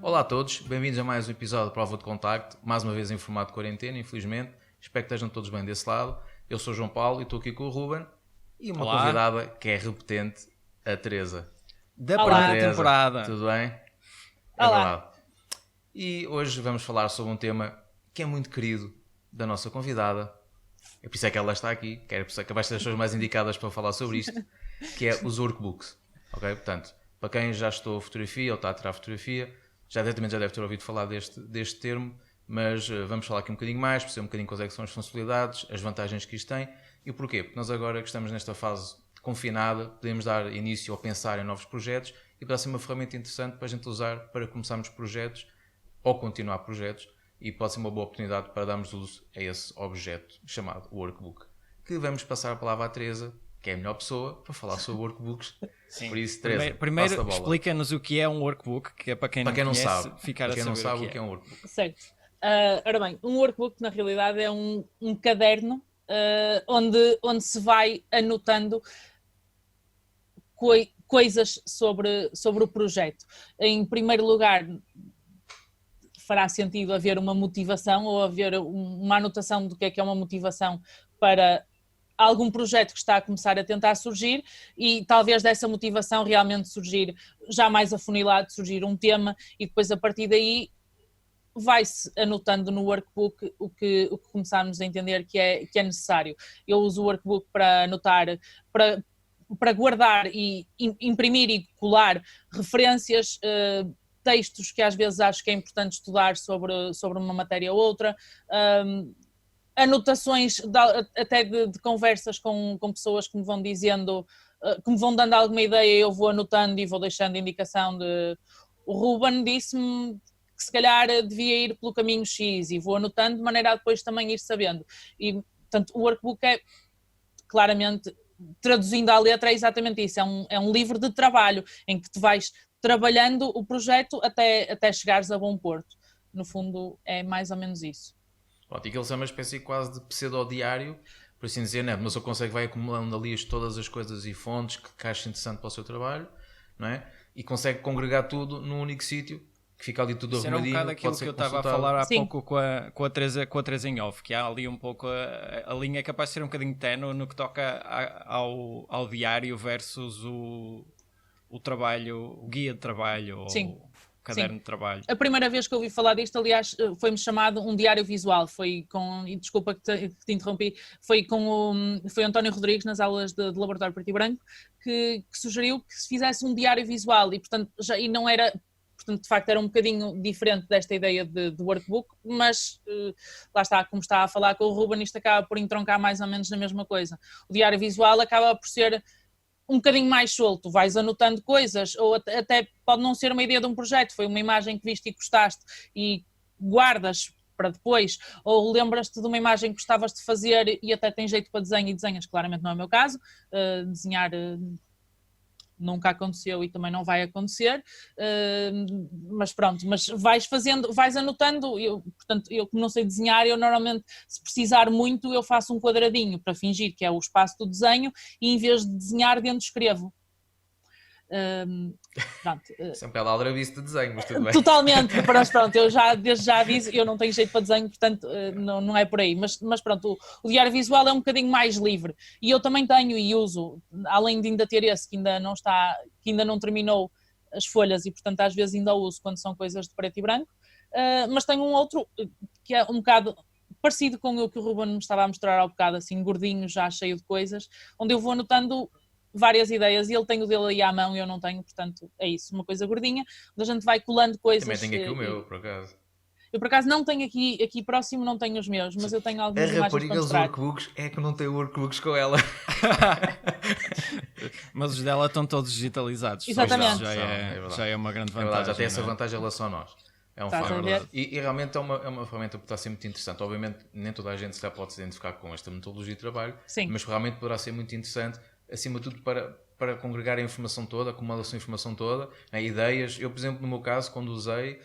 Olá a todos, bem-vindos a mais um episódio de Prova de Contacto, mais uma vez em formato de quarentena, infelizmente. Espero que estejam todos bem desse lado. Eu sou o João Paulo e estou aqui com o Ruben e uma Olá. convidada que é repetente, a Teresa. Da Olá. primeira Teresa, temporada. tudo bem? É Olá. verdade. E hoje vamos falar sobre um tema que é muito querido da nossa convidada. É por isso é que ela está aqui, que é por isso é que vai ser as pessoas mais indicadas para falar sobre isto, que é os workbooks. Ok? Portanto, para quem já estudou fotografia ou está a tirar fotografia, já deve ter ouvido falar deste termo, mas vamos falar aqui um bocadinho mais, perceber um bocadinho quais é que são as funcionalidades, as vantagens que isto tem e o porquê. Porque nós agora que estamos nesta fase confinada, podemos dar início ou pensar em novos projetos e pode ser uma ferramenta interessante para a gente usar para começarmos projetos ou continuar projetos e pode ser uma boa oportunidade para darmos uso a esse objeto chamado workbook. Que vamos passar a palavra à Teresa, que é a melhor pessoa para falar sobre workbooks. Sim. Por isso, Teresa, Primeiro passa a bola. explica-nos o que é um workbook, que é para quem não conhece, sabe, ficar para quem a não saber sabe o que é um workbook. Certo. Ora bem, um workbook na realidade é um caderno onde se vai anotando coisas sobre o projeto. Em primeiro lugar, fará sentido haver uma motivação ou haver uma anotação do que é uma motivação para algum projeto que está a começar a tentar surgir e talvez dessa motivação realmente surgir, já mais afunilado, surgir um tema e depois a partir daí vai-se anotando no workbook o que começarmos a entender que é necessário. Eu uso o workbook para anotar, para guardar e imprimir e colar referências, textos que às vezes acho que é importante estudar sobre uma matéria ou outra, anotações até de conversas com pessoas que me vão dizendo, que me vão dando alguma ideia, eu vou anotando e vou deixando indicação de... O Ruben disse-me que se calhar devia ir pelo caminho X e vou anotando de maneira a depois também ir sabendo. E, portanto, o workbook é claramente, traduzindo à letra, é exatamente isso, é um livro de trabalho em que tu vais trabalhando o projeto até chegares a bom porto. No fundo, é mais ou menos isso. Pronto, e que ele é uma espécie quase de pseudo-diário, por assim dizer, né? Mas o consegue vai acumulando ali todas as coisas e fontes que acha interessante para o seu trabalho, não é? E consegue congregar tudo num único sítio, que fica ali tudo Isso era um arrumadinho. bocado aquilo que eu estava a consultado. falar há Sim. pouco com a Teresa em off, que há ali um pouco a linha é capaz de ser um bocadinho ténue no que toca ao diário versus o trabalho, o guia de trabalho Sim. ou o caderno Sim. de trabalho. A primeira vez que eu ouvi falar disto, aliás, foi-me chamado um diário visual, e desculpa que te interrompi, foi António Rodrigues nas aulas de laboratório preto e branco que sugeriu que se fizesse um diário visual e portanto não era, portanto de facto era um bocadinho diferente desta ideia de workbook, mas lá está, como estava a falar com o Ruben, isto acaba por entroncar mais ou menos na mesma coisa. O diário visual acaba por ser um bocadinho mais solto, vais anotando coisas, ou até pode não ser uma ideia de um projeto, foi uma imagem que viste e gostaste e guardas para depois, ou lembras-te de uma imagem que gostavas de fazer e até tem jeito para desenho e desenhas, claramente não é o meu caso, desenhar nunca aconteceu e também não vai acontecer, mas pronto, mas vais anotando, portanto, eu como não sei desenhar, eu normalmente, se precisar muito, eu faço um quadradinho para fingir que é o espaço do desenho e em vez de desenhar dentro escrevo. Pronto. Isso é um bocado aldrabice de desenho, mas tudo bem. Totalmente, mas pronto, eu desde já aviso, eu não tenho jeito para desenho, portanto não é por aí, mas pronto, o diário visual é um bocadinho mais livre e eu também tenho e uso, além de ainda ter esse que ainda não terminou as folhas e portanto às vezes ainda o uso quando são coisas de preto e branco, mas tenho um outro que é um bocado parecido com o que o Ruben me estava a mostrar há bocado, assim gordinho, já cheio de coisas, onde eu vou anotando várias ideias e ele tem o dele aí à mão e eu não tenho, portanto é isso, uma coisa gordinha, onde a gente vai colando coisas. Também tenho aqui o meu, por acaso. Eu por acaso não tenho aqui próximo, não tenho os meus, mas eu tenho algumas imagens para rapariga dos mostrar. workbooks é que não tem workbooks com ela. Mas os dela estão todos digitalizados. Exatamente. Já é uma grande É vantagem. verdade, já tem essa não é? vantagem em relação a nós. É um Estás facto. a ver? E realmente é uma ferramenta que está a ser muito interessante. Obviamente, nem toda a gente já pode se identificar com esta metodologia de trabalho, Sim. mas realmente poderá ser muito interessante, acima de tudo, para congregar a informação toda, acumular a sua informação toda, né, ideias. Eu, por exemplo, no meu caso, quando usei,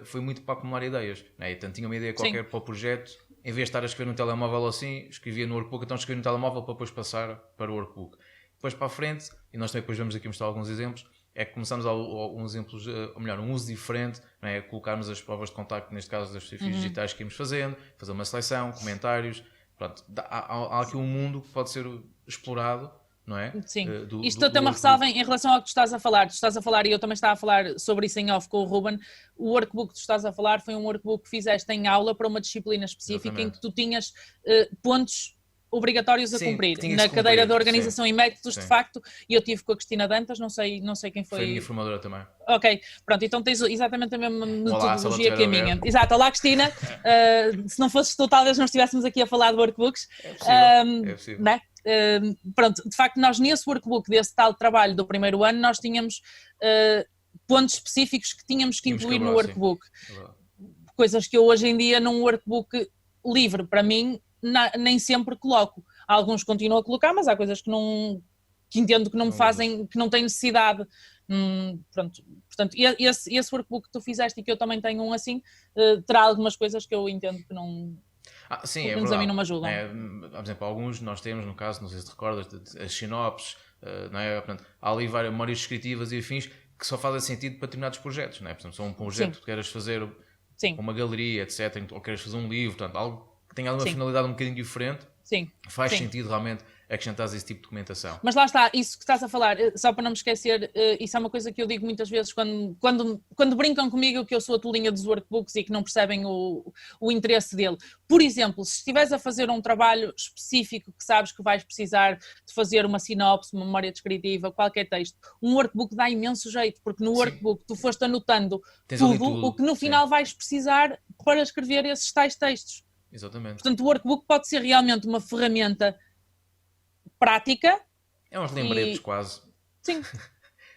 foi muito para acumular ideias. Né? Então, tinha uma ideia qualquer para o projeto, em vez de estar a escrever no telemóvel assim, escrevia no workbook, então escrevia no telemóvel para depois passar para o workbook. Depois para a frente, e nós também depois vamos aqui mostrar alguns exemplos, é que começamos alguns exemplos, ou melhor, um uso diferente, não é? Colocarmos as provas de contacto, neste caso das fotografias digitais que íamos fazendo, fazer uma seleção, comentários, pronto, há aqui um mundo que pode ser explorado, não é? Sim, isto até uma ressalva em relação ao que tu estás a falar. Tu estás a falar, e eu também estava a falar sobre isso em off com o Ruben. O workbook que tu estás a falar foi um workbook que fizeste em aula para uma disciplina específica. Exatamente. Em que tu tinhas pontos obrigatórios a cumprir na cadeira de organização e métodos, de facto, e eu tive com a Cristina Dantas, não sei quem foi. Foi a minha formadora também. Ok, pronto, então tens exatamente a mesma metodologia que a minha. Exato, olá Cristina, se não fosses tu, talvez não estivéssemos aqui a falar de workbooks. É possível. Não é? Pronto, de facto nós nesse workbook desse tal trabalho do primeiro ano, nós tínhamos pontos específicos que tínhamos que incluir no workbook. Coisas que eu hoje em dia num workbook livre, para mim, nem sempre coloco. Alguns continuo a colocar, mas há coisas que entendo que não me fazem, que não têm necessidade. Pronto, portanto, esse workbook que tu fizeste e que eu também tenho um assim, terá algumas coisas que eu entendo que não... sim, pelo menos a mim não me ajudam. Por exemplo, alguns nós temos, no caso, não sei se te recordas, as sinopses, não é? Portanto, há ali várias memórias descritivas e afins que só fazem sentido para determinados projetos, não é? Por exemplo, se é um projeto que tu queres fazer uma galeria, etc., ou queres fazer um livro, portanto, algo que tenha ali uma finalidade um bocadinho diferente, faz sentido realmente acrescentar esse tipo de documentação. Mas lá está, isso que estás a falar, só para não me esquecer, isso é uma coisa que eu digo muitas vezes quando brincam comigo que eu sou a tolinha dos workbooks e que não percebem o interesse dele. Por exemplo, se estiveres a fazer um trabalho específico que sabes que vais precisar de fazer uma sinopse, uma memória descritiva, qualquer texto, um workbook dá imenso jeito, porque no workbook tu foste anotando tudo o que no final vais precisar para escrever esses tais textos. Exatamente. Portanto, o workbook pode ser realmente uma ferramenta prática. É uns lembretes quase. Sim.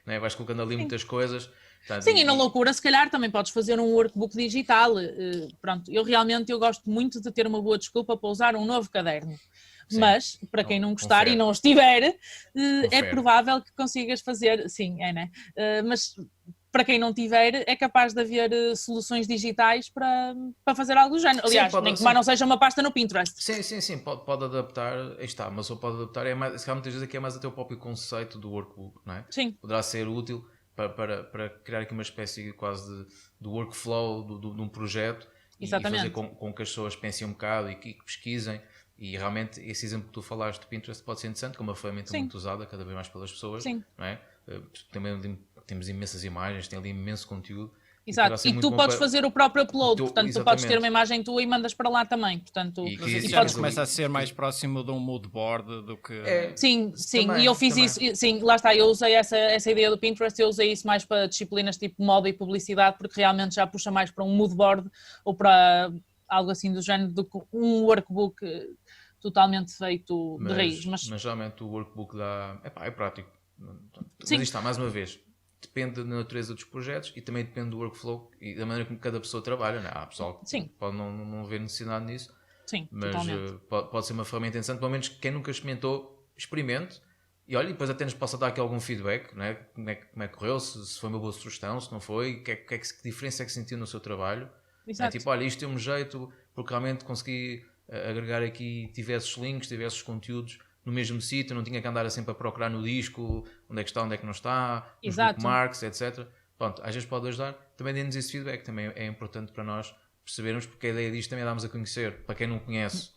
Não é? Vais colocando ali muitas coisas. Portanto, sim, e na loucura, se calhar, também podes fazer um workbook digital. Pronto, eu gosto muito de ter uma boa desculpa para usar um novo caderno. Sim. Mas, para quem não gostar e não estiver, é provável que consigas fazer... Sim, né? Mas... para quem não tiver, é capaz de haver soluções digitais para fazer algo do género. Aliás, nem que não seja uma pasta no Pinterest. Sim, pode adaptar, aí está, mas só pode adaptar, muitas vezes aqui é mais até o próprio conceito do workbook, não é? Sim. Poderá ser útil para criar aqui uma espécie quase de workflow de um projeto. Exatamente. E fazer com que as pessoas pensem um bocado e que pesquisem. E realmente esse exemplo que tu falaste do Pinterest pode ser interessante, como uma ferramenta muito usada cada vez mais pelas pessoas. Sim. Não é? Também temos imensas imagens, tem ali imenso conteúdo. Exato, e tu podes fazer o próprio upload, portanto tu podes ter uma imagem tua e mandas para lá também, portanto... E já começa a ser mais próximo de um mood board do que... Sim, também, e eu fiz isso, sim, lá está, eu usei essa ideia do Pinterest, eu usei isso mais para disciplinas tipo moda e publicidade, porque realmente já puxa mais para um mood board ou para algo assim do género do que um workbook totalmente feito de raiz. Mas realmente o workbook é prático. Mas isto está, mais uma vez, depende da natureza dos projetos e também depende do workflow e da maneira como cada pessoa trabalha, não é? Há pessoal que pode não ver necessidade nisso, mas pode ser uma ferramenta interessante, pelo menos quem nunca experimentou, experimente e olha, e depois até nos possa dar aqui algum feedback, não é? Como é que correu, se foi uma boa sugestão, se não foi, que diferença é que sentiu no seu trabalho. É? Tipo, olha, isto tem um jeito, porque realmente consegui agregar aqui diversos links, diversos conteúdos no mesmo sítio, não tinha que andar sempre a procurar no disco onde é que está, onde é que não está, nos bookmarks, etc. Pronto, às vezes pode ajudar. Também dê-nos esse feedback, também é importante para nós percebermos, porque a ideia disto também é darmos a conhecer, para quem não conhece,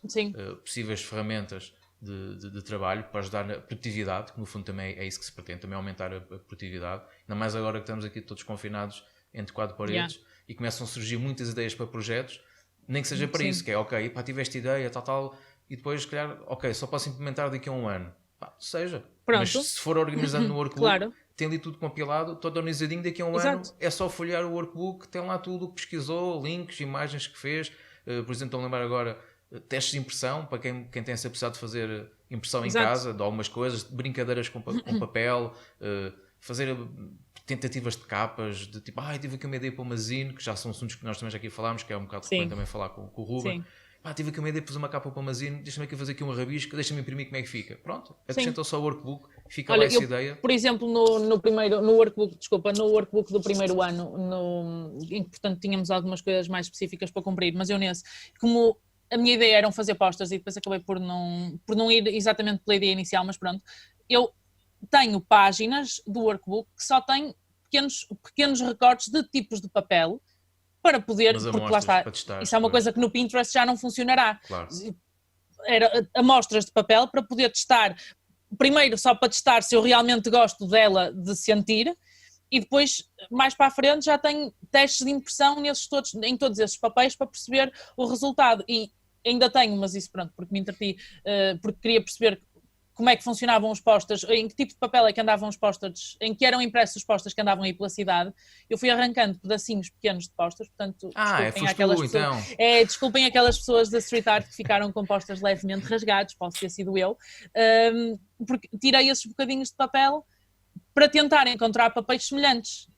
possíveis ferramentas de trabalho para ajudar na produtividade, que no fundo também é isso que se pretende, também aumentar a produtividade. Ainda mais agora que estamos aqui todos confinados entre quatro paredes e começam a surgir muitas ideias para projetos, nem que seja para isso, que é ok, pá, tive esta ideia, tal, e depois, se calhar, ok, só posso implementar daqui a um ano. Pá, seja. Pronto. Mas se for organizando no workbook, tem ali tudo compilado, todo organizadinho, daqui a um ano é só folhear o workbook, tem lá tudo o que pesquisou, links, imagens que fez. Por exemplo, estou a lembrar agora testes de impressão, para quem tem essa possibilidade de fazer impressão em casa, de algumas coisas, brincadeiras com papel, fazer tentativas de capas, de tipo, tive aqui uma ideia para uma zine, que já são assuntos que nós também já aqui falámos, que é um bocado frequente também falar com o Ruben. Tive aqui uma ideia para fazer uma capa para uma zine, deixa-me aqui fazer aqui um rabisco, deixa-me imprimir como é que fica. Pronto, acrescenta só o workbook, fica lá essa ideia. Por exemplo, no workbook do primeiro ano, em que portanto tínhamos algumas coisas mais específicas para cumprir, mas eu nesse, como a minha ideia era fazer posters e depois acabei por não ir exatamente pela ideia inicial, mas pronto, eu tenho páginas do workbook que só têm pequenos recortes de tipos de papel para poder, Mas porque lá está, para testar, isso é uma coisa que no Pinterest já não funcionará. Claro. Era amostras de papel para poder testar, primeiro só para testar se eu realmente gosto dela de sentir, e depois, mais para a frente, já tenho testes de impressão em todos esses papéis para perceber o resultado. E ainda tenho, mas isso pronto, porque me entreti, porque queria perceber como é que funcionavam os posters, em que tipo de papel é que andavam os posters, em que eram impressos os posters que andavam aí pela cidade. Eu fui arrancando pedacinhos pequenos de posters, portanto, desculpem aquelas pessoas da street art que ficaram com posters levemente rasgados, posso ter sido eu, porque tirei esses bocadinhos de papel para tentar encontrar papéis semelhantes.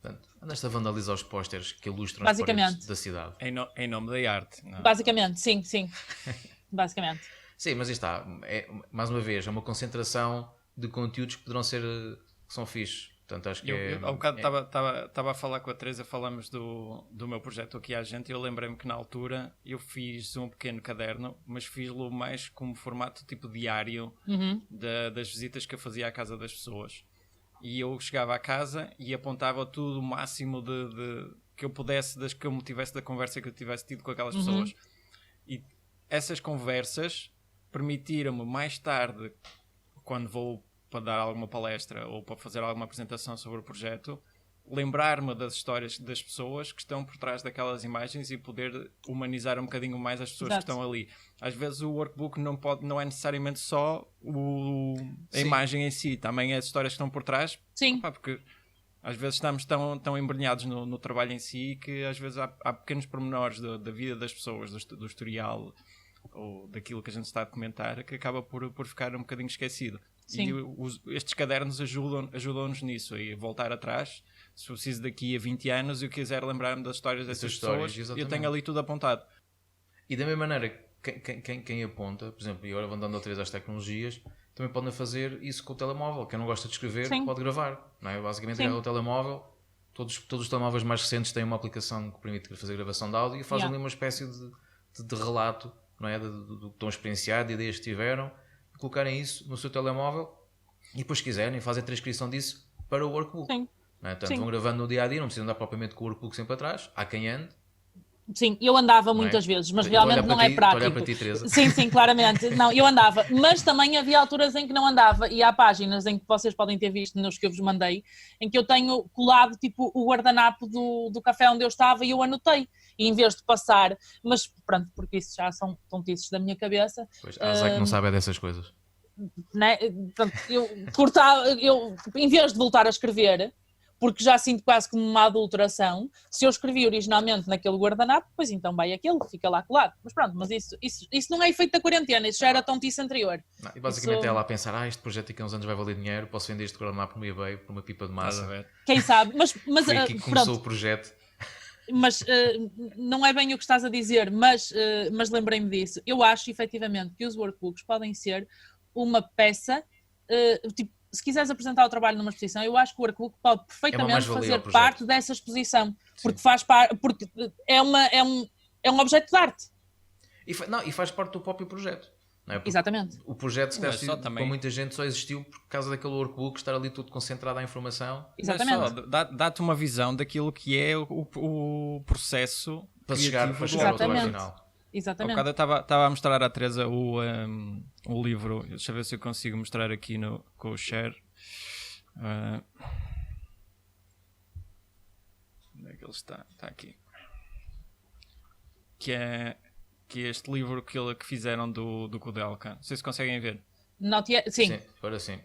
Portanto, andaste a vandalizar os posters que ilustram as paredes da cidade. Em nome da arte. Não. Basicamente, sim. Basicamente. Sim, mas está. Mais uma vez, é uma concentração de conteúdos que poderão ser, que são fixes. Portanto, acho que há um bocado estava a falar com a Teresa, falamos do meu projeto aqui à gente, e eu lembrei-me que na altura eu fiz um pequeno caderno, mas fiz-lo mais como formato tipo diário das visitas que eu fazia à casa das pessoas. E eu chegava à casa e apontava tudo o máximo de que eu pudesse, das que eu me tivesse da conversa que eu tivesse tido com aquelas pessoas. E essas conversas permitiram-me mais tarde, quando vou para dar alguma palestra ou para fazer alguma apresentação sobre o projeto, lembrar-me das histórias das pessoas que estão por trás daquelas imagens e poder humanizar um bocadinho mais as pessoas que estão ali. Às vezes o workbook não é necessariamente só a imagem em si, também as histórias que estão por trás. Sim. Porque às vezes estamos tão embrenhados no trabalho em si que às vezes há pequenos pormenores da vida das pessoas, do historial ou daquilo que a gente está a comentar, que acaba por ficar um bocadinho esquecido. Sim. E estes cadernos ajudam-nos nisso, e voltar atrás, se eu preciso daqui a 20 anos e eu quiser lembrar-me das histórias dessas pessoas, eu tenho ali tudo apontado. E da mesma maneira, quem aponta, por exemplo, e agora vão dando outra vez às tecnologias, também podem fazer isso com o telemóvel. Quem não gosta de escrever, pode gravar, não é? Basicamente, agarra o telemóvel. Todos os telemóveis mais recentes têm uma aplicação que permite fazer gravação de áudio e fazem ali uma espécie de relato, não é? Do que estão a experienciar, de ideias que tiveram, colocarem isso no seu telemóvel e depois, se quiserem, fazem a transcrição disso para o workbook. Sim. Não é? Portanto, vão gravando no dia a dia, não precisam andar propriamente com o workbook sempre atrás. Há quem ande. Sim, eu andava muitas vezes, mas realmente não é prático. Para ti, Teresa. Sim, claramente. Não, eu andava, mas também havia alturas em que não andava, e há páginas em que vocês podem ter visto nos que eu vos mandei, em que eu tenho colado tipo o guardanapo do café onde eu estava e eu anotei. E em vez de passar, mas pronto, porque isso já são tontices da minha cabeça. Pois, a Zé que não sabe dessas coisas. Né? Pronto, eu em vez de voltar a escrever, porque já sinto quase como uma adulteração, se eu escrevi originalmente naquele guardanapo, pois então vai aquele, fica lá colado. Mas pronto, mas isso não é efeito da quarentena, isso já era tontice anterior. Não, e basicamente é lá a pensar, este projeto daqui a uns anos vai valer dinheiro, posso vender este guardanapo no eBay por uma pipa de massa. Quem sabe, mas foi aqui que começou o projeto. Mas não é bem o que estás a dizer, mas lembrei-me disso. Eu acho efetivamente que os workbooks podem ser uma peça, tipo, se quiseres apresentar o trabalho numa exposição, eu acho que o workbook pode perfeitamente fazer parte dessa exposição, porque porque é um objeto de arte. E faz parte do próprio projeto. Não é? Exatamente. O projeto, com muita gente, só existiu por causa daquele workbook, estar ali tudo concentrado à informação. Exatamente. Dá-te uma visão daquilo que é o processo para chegar ao final. Exatamente. Há bocado eu estava a mostrar à Teresa o livro. Deixa eu ver se eu consigo mostrar aqui com o share. Onde é que ele está? Está aqui. Que é este livro que fizeram do Kudelka. Não sei se conseguem ver. Sim. Agora sim.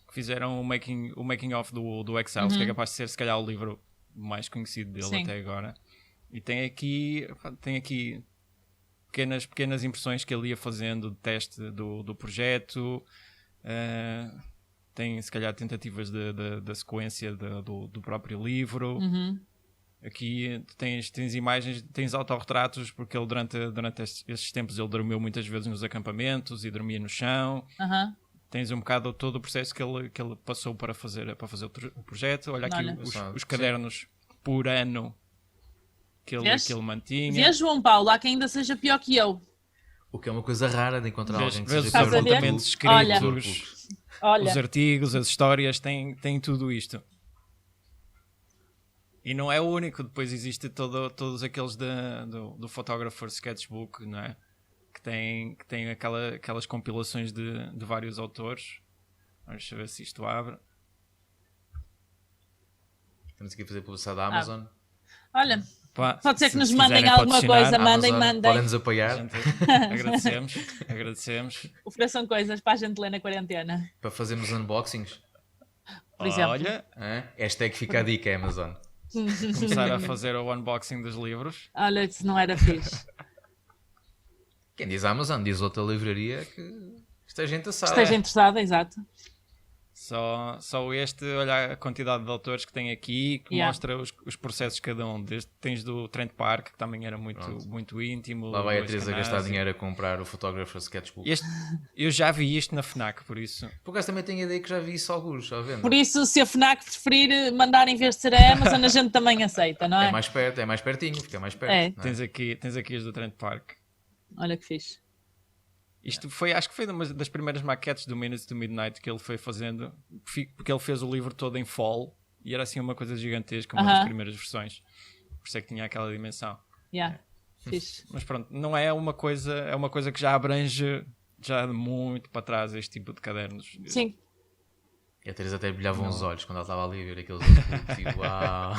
Que fizeram o making of do Excel, que é capaz de ser se calhar o livro mais conhecido dele até agora. E tem aqui pequenas impressões que ele ia fazendo de teste do projeto. Tem se calhar tentativas da sequência do próprio livro. Aqui tens imagens, tens autorretratos, porque ele durante esses tempos ele dormiu muitas vezes nos acampamentos e dormia no chão. Tens um bocado todo o processo que ele passou para fazer o projeto. Olha aqui os cadernos por ano que ele mantinha. Vê, João Paulo, há quem ainda seja pior que eu. O que é uma coisa rara de encontrar alguém que Vês seja os a ver? apontamentos Olha. escritos, Olha, os artigos, as histórias, tem tudo isto. E não é o único, depois existe todos aqueles do Photographer Sketchbook, não é? Que tem aquelas compilações de vários autores. Vamos ver se isto abre. Estamos aqui a fazer publicidade da Amazon. olha, Pá, pode ser que se nos quiserem mandem alguma patrocinar, coisa, mandem. Podem-nos apoiar gente, agradecemos. Ofereçam coisas para a gente ler na quarentena, para fazermos unboxings. por exemplo. Olha, Hã? Hashtag fica a dica, Amazon. começar a fazer o unboxing dos livros. Olha, isso não era fixe. Quem diz Amazon, diz outra livraria que esteja interessada. Esteja interessada, exato. Só este, olha a quantidade de autores que tem aqui, que Yeah. mostra os processos de cada um. Tens do Trent Park, que também era muito íntimo. Lá vai a do Teresa Eskenazi. gastar dinheiro a comprar o Photographer Sketchbook. Eu já vi isto na FNAC, por isso. Por acaso também tenho a ideia que já vi isso alguns, já vendo. Por isso, se a FNAC preferir mandar em vez de ser a Amazon, a gente também aceita, não é? É mais perto, é mais pertinho, fica mais perto. É. não é? Tens aqui as do Trent Park. Olha que fixe. Isto foi, acho que foi uma das primeiras maquetes do Minutes to Midnight que ele foi fazendo, porque ele fez o livro todo em fall e era assim uma coisa gigantesca, uma das primeiras versões. Por isso é que tinha aquela dimensão. Yeah. Fixe. Mas pronto, não é uma coisa, é uma coisa que já abrange já de muito para trás este tipo de cadernos. Sim. E a Teresa até brilhavam os olhos quando ela estava ali a ver aqueles tipo, uau.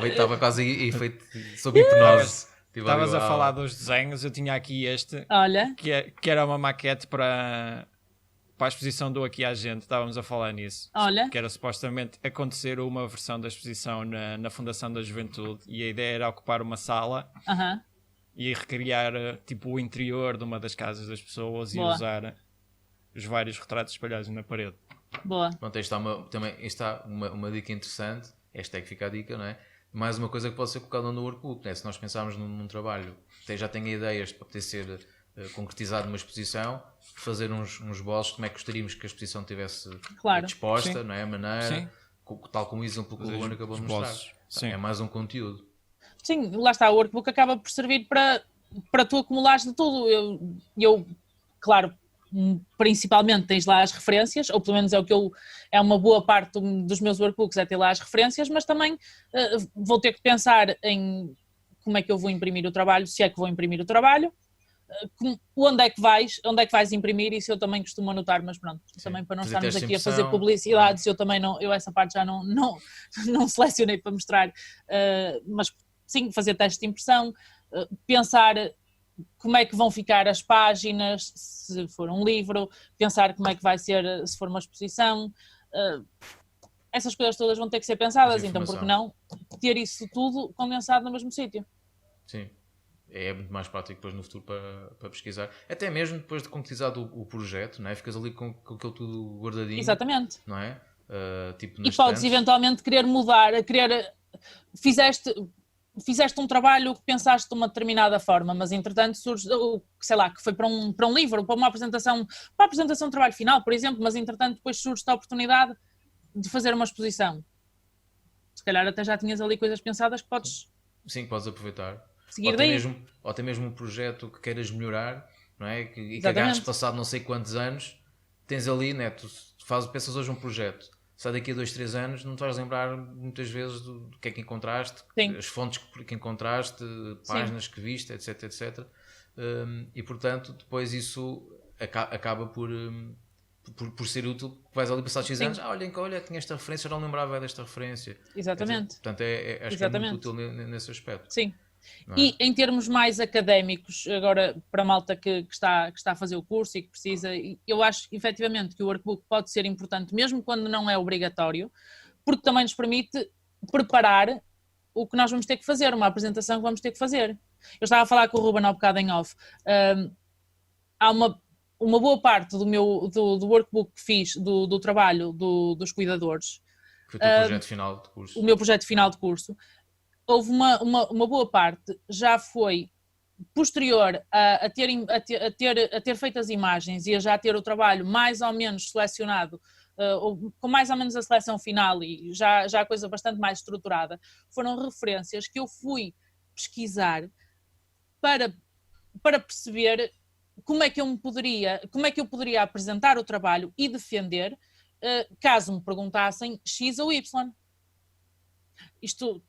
Estava quase efeito sob hipnose. Tipo, Estavas ali, a uau. falar dos desenhos, eu tinha aqui este, Olha, que era uma maquete para a exposição do Aqui à Gente, estávamos a falar nisso. olha. Que era supostamente acontecer uma versão da exposição na Fundação da Juventude e a ideia era ocupar uma sala Aham. e recriar tipo o interior de uma das casas das pessoas Boa. e usar os vários retratos espalhados na parede. Boa. Pronto, aí está uma dica interessante. Hashtag fica a dica, não é? Mais uma coisa que pode ser colocada no workbook, né? Se nós pensarmos num trabalho que já tenha ideias para poder ser concretizado numa exposição, fazer uns bolsos, como é que gostaríamos que a exposição tivesse Claro. disposta, Sim. não é? A maneira, Sim. tal como o exemplo que o Luana acabou de mostrar. Esboços. Sim. É mais um conteúdo. Sim, lá está, o workbook acaba por servir para tu acumulares de tudo. Eu, claro, principalmente tens lá as referências, ou pelo menos é uma boa parte dos meus workbooks é ter lá as referências, mas também vou ter que pensar em como é que eu vou imprimir o trabalho, se é que vou imprimir o trabalho, onde é que vais imprimir, isso eu também costumo anotar, mas pronto, Sim. também para não Fazer estarmos teste de aqui a fazer impressão. publicidades, eu também não, essa parte já não selecionei para mostrar, mas sim, fazer teste de impressão, pensar como é que vão ficar as páginas, se for um livro, pensar como é que vai ser se for uma exposição, essas coisas todas vão ter que ser pensadas, então por que não ter isso tudo condensado no mesmo sítio? Sim. É muito mais prático depois no futuro para pesquisar. Até mesmo depois de concretizado o projeto, não é? Ficas ali com aquilo tudo guardadinho. Exatamente. Não é? Tipo E nas podes estantes. eventualmente querer mudar, fizeste um trabalho que pensaste de uma determinada forma, mas entretanto surge, sei lá, que foi para um livro, para uma apresentação, para a apresentação de trabalho final, por exemplo, mas entretanto depois surge a oportunidade de fazer uma exposição. Se calhar até já tinhas ali coisas pensadas que podes Sim, que podes aproveitar. seguir daí. Ou até mesmo um projeto que queiras melhorar, não é? E que Exatamente. agarres passado não sei quantos anos, tens ali, né? Tu pensas hoje um projeto, sai daqui a 2, 3 anos, não te vais lembrar muitas vezes do que é que encontraste, Sim. as fontes que encontraste, páginas que viste, etc, etc. E portanto, depois isso acaba por ser útil, vais ali passar X Sim. anos, olha, tinha esta referência, eu não lembrava desta referência. Exatamente. Portanto, acho que é muito útil nesse aspecto. Sim. Não é? E em termos mais académicos, agora para a malta que está a fazer o curso e que precisa, eu acho efetivamente que o workbook pode ser importante, mesmo quando não é obrigatório, porque também nos permite preparar o que nós vamos ter que fazer, uma apresentação que vamos ter que fazer. Eu estava a falar com o Ruben há bocado em off. Há uma boa parte do workbook que fiz, do trabalho dos cuidadores. Foi o teu projeto final de curso. O meu projeto final de curso. Houve uma boa parte, já foi posterior a ter feito as imagens e a já ter o trabalho mais ou menos selecionado, com mais ou menos a seleção final e já a coisa bastante mais estruturada, foram referências que eu fui pesquisar para perceber como é que eu poderia apresentar o trabalho e defender caso me perguntassem X ou Y. Isto,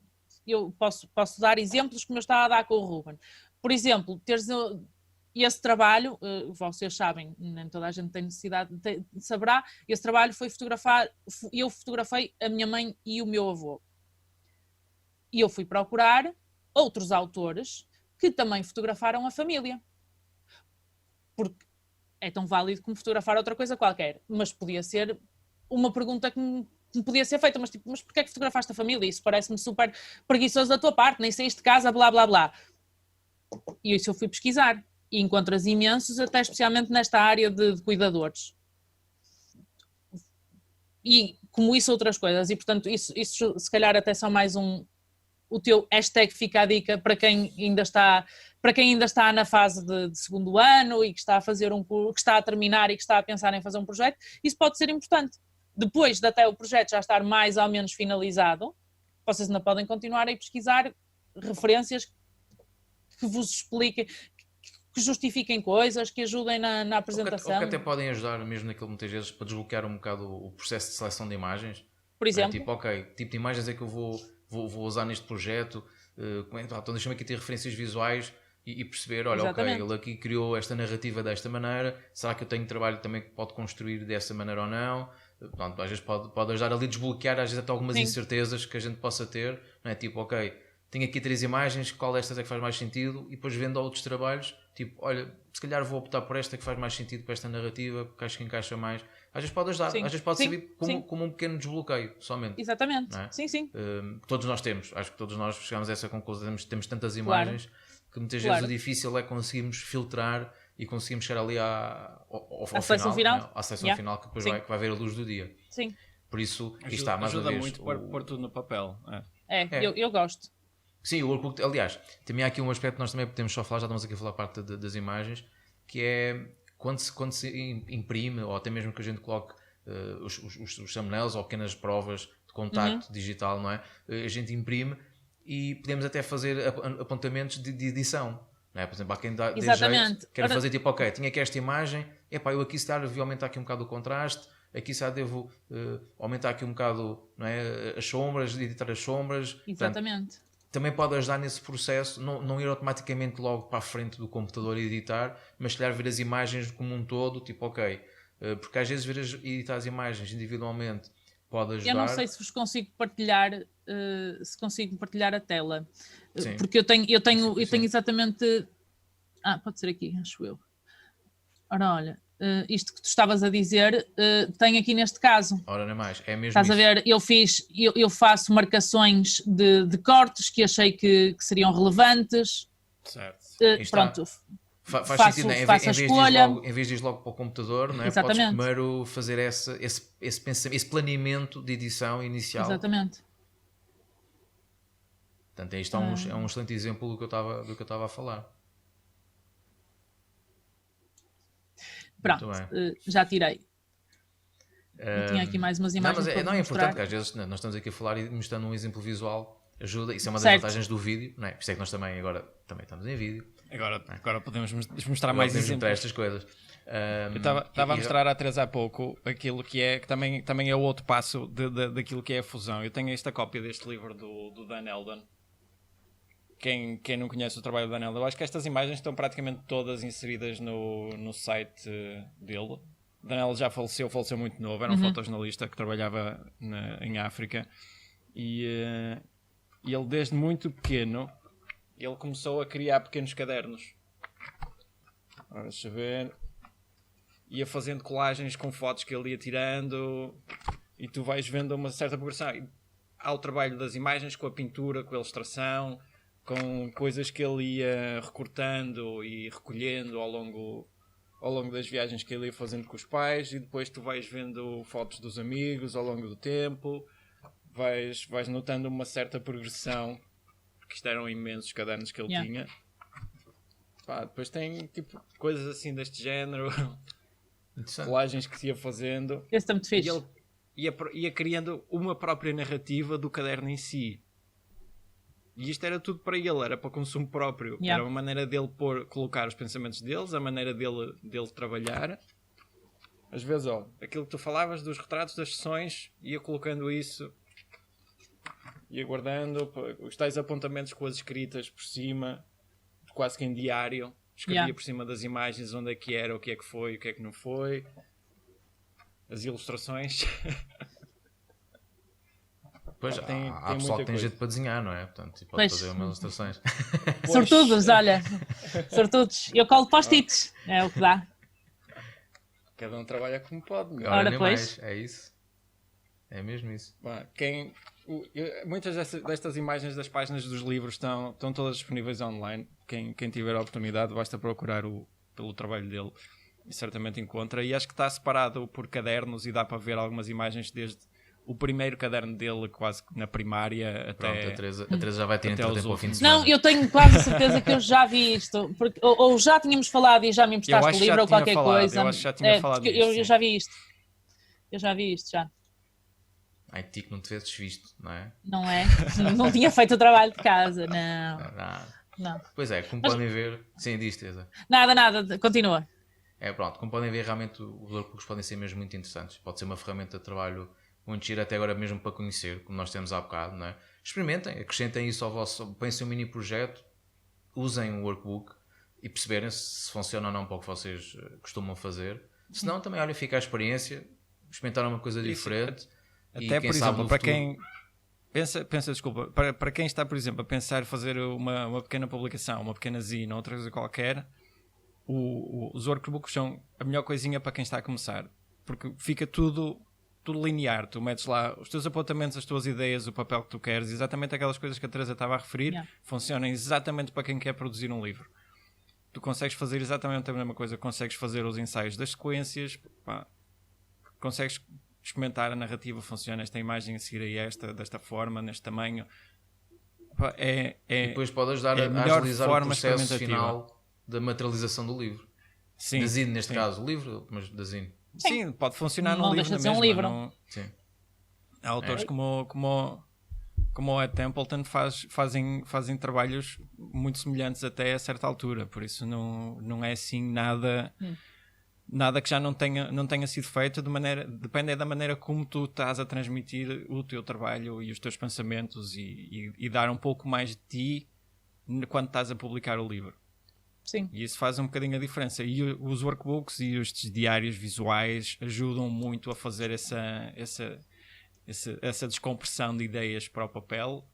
eu posso dar exemplos como eu estava a dar com o Ruben. Por exemplo, teres esse trabalho, vocês sabem, nem toda a gente tem necessidade, saberá, esse trabalho foi eu fotografei a minha mãe e o meu avô. E eu fui procurar outros autores que também fotografaram a família. Porque é tão válido como fotografar outra coisa qualquer. Mas podia ser uma pergunta que me podia ser feita, mas porquê é que fotografaste a família? Isso parece-me super preguiçoso da tua parte, nem saíste de casa, blá, blá, blá. E isso eu fui pesquisar. E encontras imensos, até especialmente nesta área de cuidadores. E como isso, outras coisas. E, portanto, isso se calhar até só mais o teu hashtag fica a dica para quem ainda está na fase de segundo ano e que está a fazer que está a terminar e que está a pensar em fazer um projeto. Isso pode ser importante. Depois de até o projeto já estar mais ou menos finalizado, vocês ainda podem continuar a pesquisar referências que vos expliquem, que justifiquem coisas, que ajudem na apresentação. Ou que até podem ajudar mesmo naquilo muitas vezes para desbloquear um bocado o processo de seleção de imagens. Por exemplo. Tipo, ok, tipo de imagens é que eu vou usar neste projeto, então deixa-me aqui ter referências visuais e perceber, olha, Exatamente. ok, ele aqui criou esta narrativa desta maneira, será que eu tenho trabalho também que pode construir dessa maneira ou não? Pronto, às vezes pode ajudar ali a desbloquear, às vezes até algumas incertezas que a gente possa ter, não é? Tipo, ok, tenho aqui 3 imagens, qual destas é que faz mais sentido? E depois vendo outros trabalhos, tipo, olha, se calhar vou optar por esta que faz mais sentido para esta narrativa, porque acho que encaixa mais. Às vezes pode ajudar, às vezes pode servir como um pequeno desbloqueio, somente. Exatamente, é? Sim. Todos nós temos, acho que todos nós chegamos a essa conclusão, temos tantas imagens que muitas vezes o difícil é conseguirmos filtrar e conseguimos chegar ali ao final, à seleção final, que depois vai ver a luz do dia. Sim. Por isso, está mais uma vez. Ajuda muito pôr tudo no papel. Eu gosto. Sim, o workbook, aliás, também há aqui um aspecto que nós também podemos só falar, já estamos aqui a falar parte das imagens, que é quando se imprime, ou até mesmo que a gente coloque os thumbnails ou pequenas provas de contacto digital, não é? A gente imprime e podemos até fazer apontamentos de edição. Não é? Por exemplo, há quem dá jeito, quer fazer tipo, ok, tinha aqui esta imagem, eu aqui se calhar devia aumentar aqui um bocado o contraste, aqui se calhar devo aumentar aqui um bocado, não é? As sombras, editar as sombras. Exatamente. Portanto, também pode ajudar nesse processo, não ir automaticamente logo para a frente do computador e editar, mas se calhar ver as imagens como um todo, tipo, ok, porque às vezes editar as imagens individualmente pode ajudar. Eu não sei se vos consigo partilhar, a tela, Sim. porque eu tenho exatamente, pode ser aqui, acho eu. Ora, olha, isto que tu estavas a dizer, tem aqui neste caso. Ora, não é mais, é mesmo Estás isso. a ver, eu faço marcações de cortes que achei que seriam relevantes. Certo. Pronto. Faz sentido, né? Faço a escolha. Em vez de ir logo para o computador, não é? Exatamente. Podes primeiro fazer esse pensamento, esse planeamento de edição inicial. Exatamente. Portanto, isto é um excelente exemplo do que eu estava a falar. Pronto, já tirei. Eu tinha aqui mais umas imagens para não é mostrar. importante, que às vezes nós estamos aqui a falar e mostrando um exemplo visual ajuda, isso é uma das vantagens do vídeo, não é? Por isso é que nós também agora estamos em vídeo. Agora podemos mostrar mais exemplos. Estas coisas. Eu estava a mostrar à Teresa há pouco aquilo que também é o outro passo daquilo que é a fusão. Eu tenho esta cópia deste livro do Dan Eldon. Quem não conhece o trabalho do Dan Eldon, eu acho que estas imagens estão praticamente todas inseridas no site dele. Dan Eldon já faleceu muito novo, era um fotojornalista que trabalhava em África e ele desde muito pequeno ele começou a criar pequenos cadernos. Ora, deixa eu ver. Ia fazendo colagens com fotos que ele ia tirando e tu vais vendo uma certa progressão. Há o trabalho das imagens com a pintura, com a ilustração, com coisas que ele ia recortando e recolhendo ao longo das viagens que ele ia fazendo com os pais, e depois tu vais vendo fotos dos amigos ao longo do tempo, vais notando uma certa progressão, porque isto eram imensos cadernos que ele tinha. Depois tem tipo coisas assim deste género, colagens que se ia fazendo. Esse está muito fixe. E ele ia criando uma própria narrativa do caderno em si. E isto era tudo para ele, era para consumo próprio. Yeah. Era uma maneira dele colocar os pensamentos deles, a maneira dele trabalhar. Às vezes, aquilo que tu falavas dos retratos das sessões, ia colocando isso, ia guardando os tais apontamentos com as escritas por cima, quase que em diário. Escrevia por cima das imagens onde é que era, o que é que foi, o que é que não foi. As ilustrações. Pois, há pessoal que tem jeito para desenhar, não é? Portanto, pode fazer umas ilustrações. Sortudos, olha. Sortudos. Eu colo post-its. É o que dá. Cada um trabalha como pode. Não? Ora, nem mais. É isso. É mesmo isso. Muitas destas imagens das páginas dos livros estão todas disponíveis online. Quem tiver a oportunidade, basta procurar pelo trabalho dele e certamente encontra. E acho que está separado por cadernos e dá para ver algumas imagens desde o primeiro caderno dele, quase na primária, até... Pronto, a Teresa já vai ter entretempo ao fim de semana. Não, eu tenho quase a certeza que eu já vi isto. Porque, ou já tínhamos falado e já me emprestaste o livro ou qualquer coisa. Eu acho que já tinha falado disto. Eu já vi isto. Eu já vi isto, já. Ai, Tico, não te vezes visto, não é? Não é? Não tinha feito o trabalho de casa, não. Pois é, como podem ver... Sim, diz, Teresa. Nada, continua. Pronto, como podem ver, realmente os workbooks podem ser mesmo muito interessantes. Pode ser uma ferramenta de trabalho muito gira até agora mesmo para conhecer, como nós temos há bocado, não é? Experimentem, acrescentem isso ao vosso... Pensem um mini projeto, usem o workbook e perceberem se funciona ou não para o que vocês costumam fazer. Se não, também, olha, fica a experiência, experimentar uma coisa diferente. Até, por exemplo, para quem... Desculpa, para quem está, por exemplo, a pensar fazer uma pequena publicação, uma pequena zine, outra coisa qualquer, os workbooks são a melhor coisinha para quem está a começar, porque fica tudo linear, tu metes lá os teus apontamentos, as tuas ideias, o papel que tu queres, exatamente aquelas coisas que a Teresa estava a referir, funcionam exatamente para quem quer produzir um livro. Tu consegues fazer exatamente a mesma coisa, consegues fazer os ensaios das sequências, consegues experimentar a narrativa, funciona esta imagem a seguir a esta, desta forma, neste tamanho. E depois pode ajudar a agilizar o processo final da materialização do livro. Sim, da zine, neste caso, o livro, mas da zine. Sim, pode funcionar num livro deixa de ser um livro. Sim. Há autores como o Ed Templeton fazem trabalhos muito semelhantes até a certa altura, por isso não é assim nada que já não tenha sido feito, depende da maneira como tu estás a transmitir o teu trabalho e os teus pensamentos e dar um pouco mais de ti quando estás a publicar o livro. Sim. E isso faz um bocadinho a diferença. E os workbooks e estes diários visuais ajudam muito a fazer essa descompressão de ideias para o papel.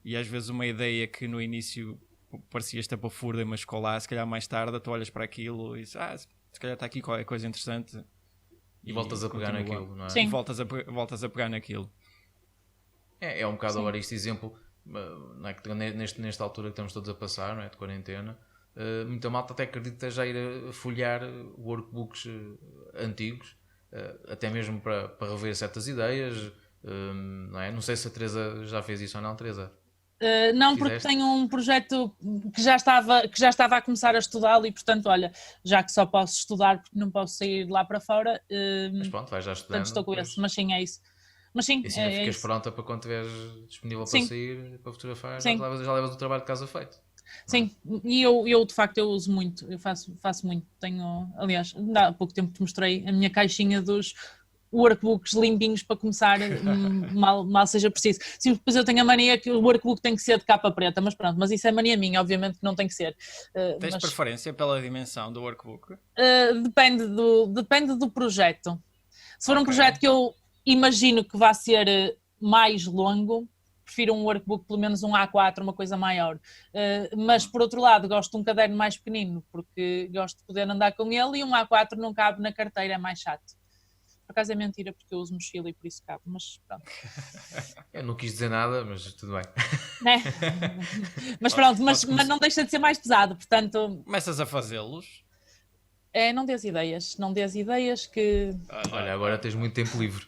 E às vezes uma ideia que no início parecia estapafúrdia, mas ficou lá, se calhar mais tarde tu olhas para aquilo e dizes, se calhar está aqui qualquer coisa interessante. E voltas a pegar naquilo, não é? Sim. E voltas a pegar naquilo. É um bocado agora este exemplo, não é, que nesta altura que estamos todos a passar, não é, de quarentena. Muita malta até acredita já ir a folhear workbooks antigos, até mesmo para rever certas ideias, não é? Não sei se a Teresa já fez isso ou não, Teresa. Não, porque tenho um projeto que já estava a começar a estudá-lo e, portanto, olha, já que só posso estudar porque não posso sair de lá para fora, mas pronto, vais já estudando. Portanto, estou com esse, mas sim, é isso. Mas sim, e assim ficas pronta para quando estiveres disponível para sair, para fotografar, já levas o trabalho de casa feito. Sim, e eu de facto eu uso muito, eu faço muito, aliás, há pouco tempo te mostrei a minha caixinha dos workbooks limpinhos para começar, mal seja preciso. Sim, depois eu tenho a mania que o workbook tem que ser de capa preta, mas pronto, mas isso é mania minha, obviamente que não tem que ser. Tens preferência pela dimensão do workbook? Depende do projeto. Se for um projeto que eu imagino que vá ser mais longo, prefiro um workbook, pelo menos um A4, uma coisa maior. Mas, por outro lado, gosto de um caderno mais pequenino, porque gosto de poder andar com ele e um A4 não cabe na carteira, é mais chato. Por acaso é mentira, porque eu uso mochila e por isso cabe, mas pronto. Eu não quis dizer nada, mas tudo bem. Né? Mas pronto, mas não deixa de ser mais pesado, portanto... Começas a fazê-los? Não dês ideias que... Olha, agora tens muito tempo livre.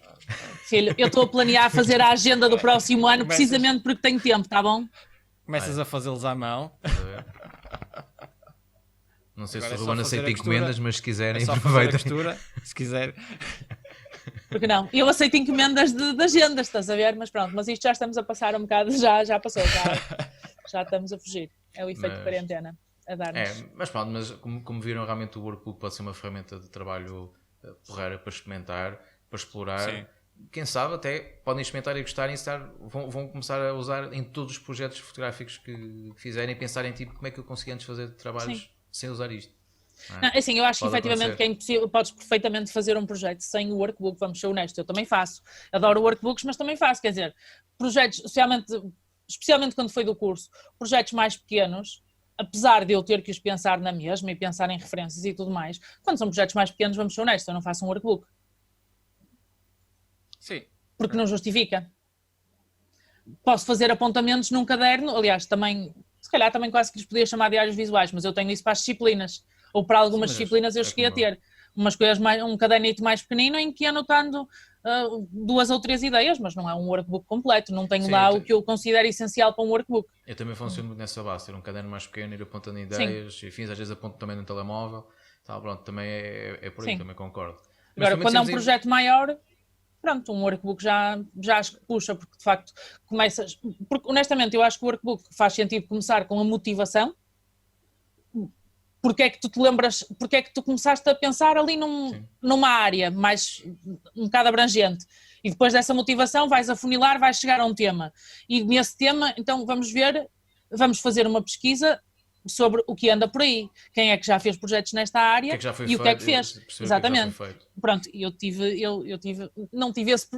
Filho, eu estou a planear fazer a agenda do próximo ano precisamente porque tenho tempo, está bom? Começas a fazê-los à mão. Não sei se o Ruben aceita encomendas, mas se quiserem, aproveitem. Se quiser. Porque não? Eu aceito encomendas de agendas, estás a ver? Mas pronto, mas isto já estamos a passar um bocado, já passou. Já estamos a fugir. É o efeito de quarentena a dar-nos. Mas pronto, mas como viram, realmente o workbook pode ser uma ferramenta de trabalho porreira para experimentar, para explorar. Sim. Quem sabe até podem experimentar e gostarem e vão começar a usar em todos os projetos fotográficos que fizerem e pensarem tipo como é que eu consegui antes fazer trabalhos sem usar isto. Não, assim, eu acho que Pode efetivamente acontecer. que é impossível, podes perfeitamente fazer um projeto sem o workbook, vamos ser honestos, eu também faço. Adoro workbooks, mas também faço, quer dizer, projetos, especialmente quando foi do curso, projetos mais pequenos, apesar de eu ter que os pensar na mesma e pensar em referências e tudo mais, quando são projetos mais pequenos, vamos ser honestos, eu não faço um workbook, Sim. porque não justifica. Posso fazer apontamentos num caderno, aliás, também, se calhar também quase que lhes podia chamar diários visuais, mas eu tenho isso para as disciplinas, ou para algumas disciplinas eu cheguei a ter umas coisas um cadernito mais pequenino em que ia anotando 2 ou 3 ideias, mas não é um workbook completo, não tenho lá o que eu considero essencial para um workbook. Eu também funciono muito nessa base, ter um caderno mais pequeno, ir apontando ideias, enfim, às vezes aponto também no telemóvel, tá, pronto, também é por aí, também concordo. Mas agora, quando é um projeto maior, pronto, um workbook já acho que puxa, porque de facto começas, porque honestamente eu acho que o workbook faz sentido começar com a motivação. Porque é que tu te lembras, porque é que tu começaste a pensar ali numa área mais um bocado abrangente e depois dessa motivação vais afunilar, vais chegar a um tema e nesse tema então vamos fazer uma pesquisa sobre o que anda por aí, quem é que já fez projetos nesta área o que é que fez, exatamente. Pronto, eu tive,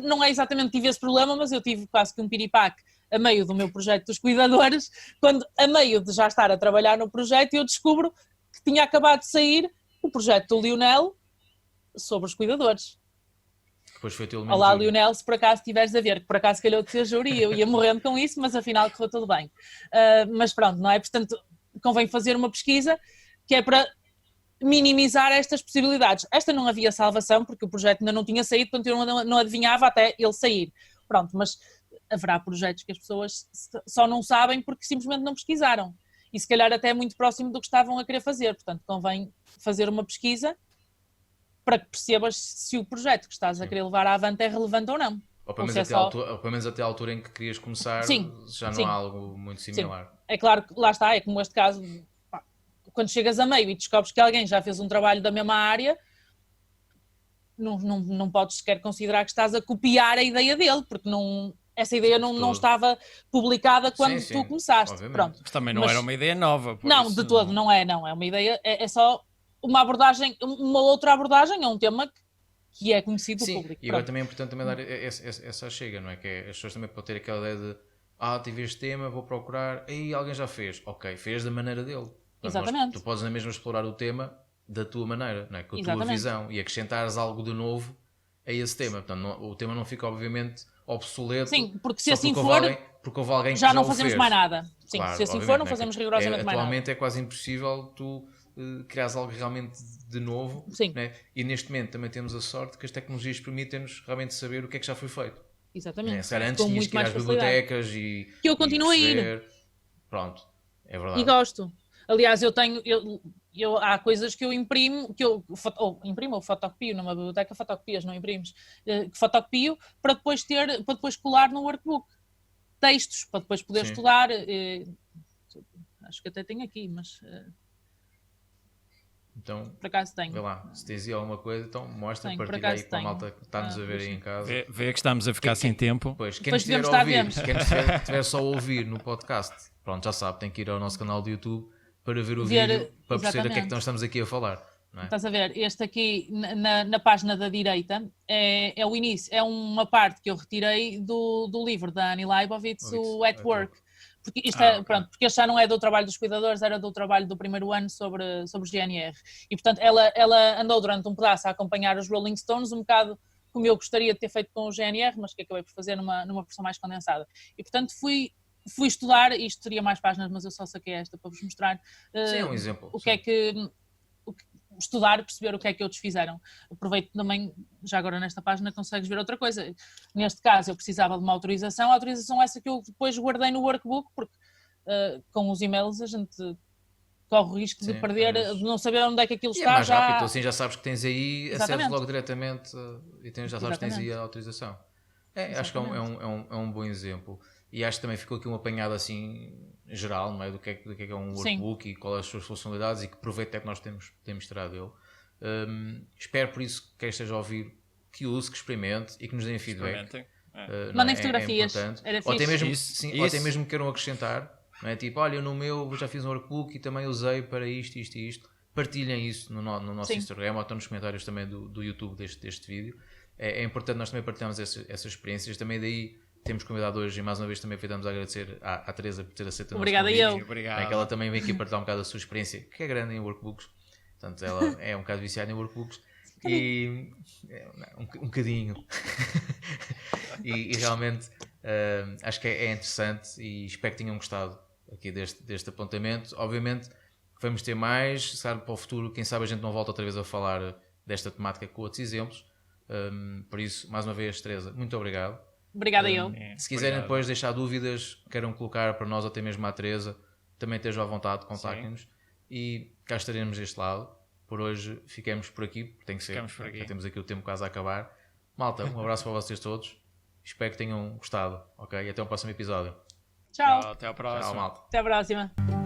não é exatamente tive esse problema, mas eu tive quase que um piripaque a meio do meu projeto dos cuidadores, quando a meio de já estar a trabalhar no projeto eu descubro que tinha acabado de sair o projeto do Lionel sobre os cuidadores. Depois foi teu Olá, Lionel, se por acaso estiveres a ver, que por acaso calhou de ser júri, eu ia morrendo com isso, mas afinal correu tudo bem. Mas pronto, não é? Portanto, convém fazer uma pesquisa que é para minimizar estas possibilidades. Esta não havia salvação, porque o projeto ainda não tinha saído, portanto eu não adivinhava até ele sair. Pronto, mas haverá projetos que as pessoas só não sabem porque simplesmente não pesquisaram. E se calhar até é muito próximo do que estavam a querer fazer. Portanto, convém fazer uma pesquisa para que percebas se o projeto que estás a querer levar avante é relevante ou não. Ou pelo menos até a altura em que querias começar, já não há algo muito similar. Sim. É claro que lá está, é como este caso, quando chegas a meio e descobres que alguém já fez um trabalho da mesma área, não podes sequer considerar que estás a copiar a ideia dele, porque essa ideia não estava publicada quando tu começaste. Pronto. Mas também não era uma ideia nova. Não, de todo, não é uma ideia, é só uma abordagem, uma outra abordagem a um tema que é conhecido do público. E agora também é importante também dar essa chega, não é? Que as pessoas também podem ter aquela ideia de tive este tema, vou procurar, aí alguém já fez. Ok, fez da maneira dele. Exatamente. Tu podes na mesma explorar o tema da tua maneira, não é? Com a tua visão e acrescentares algo de novo a esse tema. Portanto, o tema não fica obviamente obsoleto. Sim, porque se assim for, porque houve alguém que já não fazemos mais nada. Sim, claro, se assim for, não fazemos rigorosamente mais nada. Atualmente é quase impossível tu criares algo realmente de novo. Sim. Né? E neste momento também temos a sorte que as tecnologias permitem-nos realmente saber o que é que já foi feito. Exatamente. Né? Se era antes tinhas que ir às bibliotecas e que eu continuo a ir. Pronto, é verdade. E gosto. Aliás, há coisas que eu imprimo, ou fotocopio numa biblioteca, fotocopias, não imprimes, que fotocopio para depois colar no workbook. Textos, para depois poder estudar. Acho que até tenho aqui, mas... Então, por acaso tenho. Vê lá, se tens aí alguma coisa, então mostra, partilha aí com a malta que está-nos a ver aí em casa. Vê que estamos a ficar sem tempo. Pois, quem estiver só a ouvir no podcast, pronto, já sabe, tem que ir ao nosso canal do YouTube para ver o vídeo, para perceber do que é que nós estamos aqui a falar. Não é? Estás a ver, este aqui na página da direita é o início, é uma parte que eu retirei do livro da Annie Leibovitz, o At Work. Porque isto porque este já não é do trabalho dos cuidadores, era do trabalho do primeiro ano sobre GNR. E portanto ela andou durante um pedaço a acompanhar os Rolling Stones, um bocado como eu gostaria de ter feito com o GNR, mas que acabei por fazer numa versão mais condensada. E portanto fui estudar, isto teria mais páginas, mas eu só saquei esta para vos mostrar um exemplo, o que é que... estudar, perceber o que é que outros fizeram. Aproveito também, já agora nesta página consegues ver outra coisa. Neste caso eu precisava de uma autorização, a autorização essa que eu depois guardei no workbook, porque com os e-mails a gente corre o risco de perder, de não saber onde é que aquilo está. É mais rápido, assim já sabes que tens aí, acedes logo diretamente e já sabes que tens aí a autorização. Acho que é um bom exemplo. e acho que também ficou aqui um apanhado assim geral, não é? Do que é um workbook e quais as suas funcionalidades e que proveito é que nós temos tirado dele. Espero por isso que quem esteja a ouvir que use, que experimente e que nos deem feedback. Mandem fotografias, era ou até fixe. mesmo, ou até mesmo que queiram acrescentar, não é? Tipo, olha, no meu já fiz um workbook e também usei para isto e isto. Partilhem isso no nosso Instagram ou estão nos comentários também do YouTube deste vídeo. É importante nós também partilharmos essas experiências. Também daí temos convidado hoje e mais uma vez também aproveitamos a agradecer à Teresa por ter aceito o nosso convite. Obrigada eu. Obrigado. Que ela também vem aqui partilhar um bocado da sua experiência, que é grande em workbooks. Portanto, ela é um bocado viciada em workbooks. E um bocadinho. e realmente acho que é interessante e espero que tenham gostado aqui deste apontamento. Obviamente vamos ter mais, sabe, para o futuro, quem sabe a gente não volta outra vez a falar desta temática com outros exemplos. Por isso, mais uma vez, Teresa, muito obrigado. Obrigada eu. Se quiserem depois deixar dúvidas, queiram colocar para nós ou até mesmo à Teresa, também estejam à vontade, contactem-nos e cá estaremos deste lado. Por hoje ficamos por aqui, porque tem que ser, já temos aqui o tempo quase a acabar. Malta, um abraço para vocês todos, espero que tenham gostado, ok? E até o próximo episódio. Tchau. Até a próxima. Tchau, malta. Até a próxima.